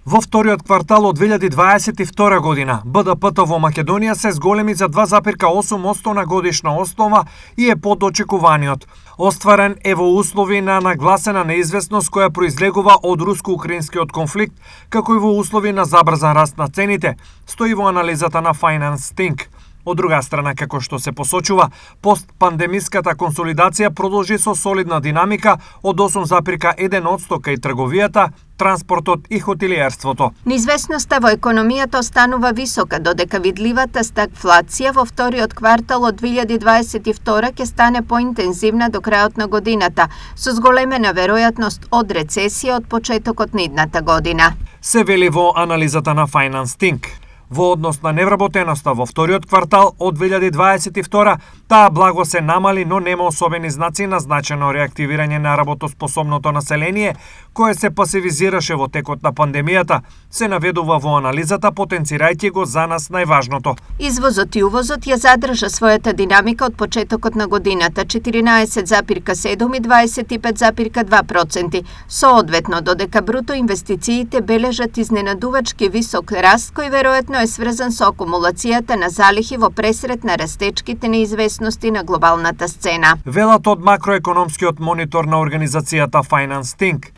Во вториот квартал од 2022 година, БДП-то во Македонија се зголеми за 2,8% на годишна основа и е под очекуваниот. Остварен е во услови на нагласена неизвестност која произлегува од руско-украинскиот конфликт, како и во услови на забрзан раст на цените, стои во анализата на Finance Think. Од друга страна, како што се посочува, постпандемиската консолидација продолжи со солидна динамика од 8,1% кај трговијата, транспортот и хотелиерството. Неизвестноста во економијата останува висока, додека видливата стагфлација во вториот квартал од 2022 ќе стане поинтензивна до крајот на годината, со зголемена веројатност од рецесија од почетокот на идната година. Се вели во анализата на Finance Think. Во однос на невработеноста во вториот квартал од 2022, таа благо се намали, но нема особени знаци на значено реактивирање на работоспособното население, кое се пасивизираше во текот на пандемијата, се наведува во анализата, потенцирајќи го за нас најважното. Извозот и увозот ја задржа својата динамика од почетокот на годината, 14,7 и 25,2%, соодветно, додека бруто инвестициите бележат изненадувачки висок раст, кој веројатно е сврзан со акумулацијата на залихи во пресрет на растечките неизвестности на глобалната сцена. Велат од макроекономскиот монитор на организацијата Finance Think.